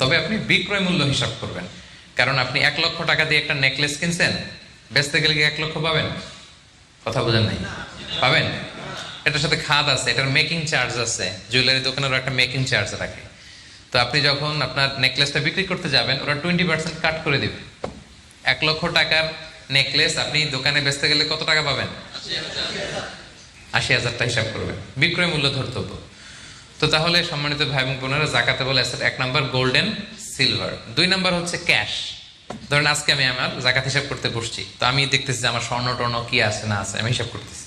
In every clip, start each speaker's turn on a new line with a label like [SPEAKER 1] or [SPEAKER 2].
[SPEAKER 1] তবে আপনি বিক্রয় মূল্য হিসাব করবেন, কারণ আপনি 1 লক্ষ টাকা দিয়ে একটা নেকলেস কিনছেন, বেচতে গেলে কি 1 লক্ষ পাবেন? কথা বোঝেন নাই? পাবেন? এটার সাথে খাদ আছে, এটার মেকিং চার্জ আছে, জুয়েলারি দোকানেরও একটা মেকিং চার্জ রাখে। তো আপনি যখন আপনার নেকলেসটা বিক্রি করতে যাবেন, ওরা 20% কাট করে দেবে। 1 লক্ষ টাকার নেকলেস আপনি দোকানে বেচতে গেলে কত টাকা পাবেন? 80,000 হিসাব করবেন, বিক্রয় মূল্য ধর্তব্য। তো তাহলে সম্মানিত ভাই এবং বোনেরা, জাকাতে বলে asset 1 number golden silver, 2 number হচ্ছে ক্যাশ। ধরেন আজকে আমি আমার জাকাত হিসাব করতে বসছি, তো আমি দেখতেছি যে আমার স্বর্ণ টর্ণ কি আছে না আছে, আমি হিসাব করতেছি।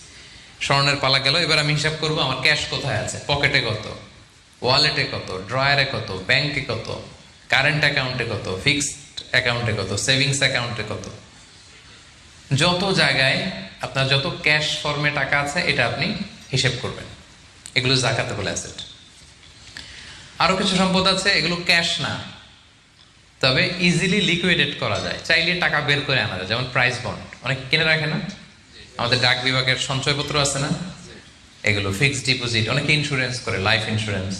[SPEAKER 1] স্বর্ণের পালা গেল, এবার আমি হিসাব করবো আমার ক্যাশ কোথায় আছে, পকেটে কত, ওয়ালেটে কত, ড্রয়ারে কত, ব্যাংকে কত, কারেন্ট অ্যাকাউন্টে কত, ফিক্সড অ্যাকাউন্টে কত, সেভিংস অ্যাকাউন্টে কত, যত জায়গায় আপনার যত ক্যাশ ফর্মে টাকা আছে এটা আপনি হিসেব করবেন। এগুলো জাকাতেবল অ্যাসেট। আরো কিছু সম্পদ আছে, এগুলো ক্যাশ না, তবে ইজিলি লিকুইডেট করা যায়, চাইলে টাকা বের করে আনা যায়। যেমন প্রাইস বন্ড অনেক কিনে রাখে না, আমাদের ডাক বিভাগের সঞ্চয়পত্র আছে না, এগুলো ফিক্সড ডিপোজিট, অনেকে ইন্স্যুরেন্স করে, লাইফ ইন্স্যুরেন্স।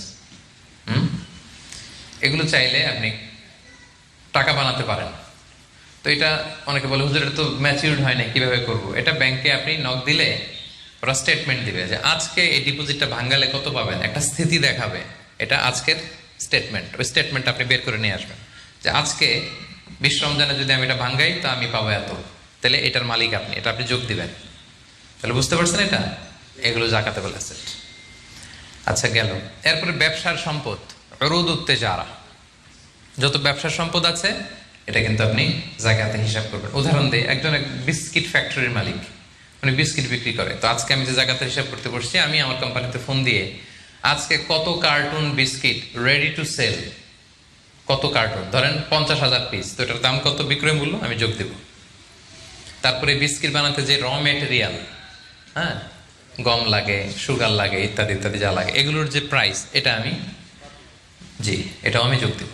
[SPEAKER 1] এগুলো চাইলে আপনি টাকা বানাতে পারেন। তো এটা অনেকে বলে, হুজুর এটা তো ম্যাচিউরড হয় না, কিভাবে করব? এটা ব্যাংকে আপনি নক দিলে ওরা স্টেটমেন্ট দিবে যে আজকে এই ডিপোজিটটা ভাঙালে কত পাবেন, একটা স্থিতি দেখাবে। এটা আজকের স্টেটমেন্ট, ওই স্টেটমেন্ট আপনি বের করে নিয়ে আসবেন যে আজকে 20 রমজানে যদি আমি এটা ভাঙ্গাই তা আমি পাবো এত, তাহলে এটার মালিক আপনি, এটা আপনি যোগ দিবেন। তাহলে বুঝতে পারছেন এটা? এগুলো জাকাতেবল অ্যাসেট। আচ্ছা গেল। এরপরে ব্যবসার সম্পদ, উরুদ উত্তেজারা, যত ব্যবসার সম্পদ আছে এটা কিন্তু আপনি জাকাতে হিসাব করবেন। উদাহরণ দিই, একজন বিস্কিট ফ্যাক্টরির মালিক, উনি বিস্কিট বিক্রি করে। তো আজকে আমি যে জাকাতে হিসাব করতে বসছি, আমি আমার কোম্পানিতে ফোন দিয়ে আজকে কত carton biscuit ready to sell, কত কার্টুন, ধরেন 50,000 পিস, তো এটার দাম কত, বিক্রয় মূল্য আমি যোগ দেব। তারপরে বিস্কিট বানাতে যে র মেটেরিয়াল, হ্যাঁ, গম লাগে, সুগার লাগে, ইত্যাদি ইত্যাদি যা লাগে, এগুলোর যে প্রাইস, এটা আমি, জি, এটাও আমি যোগ দেব।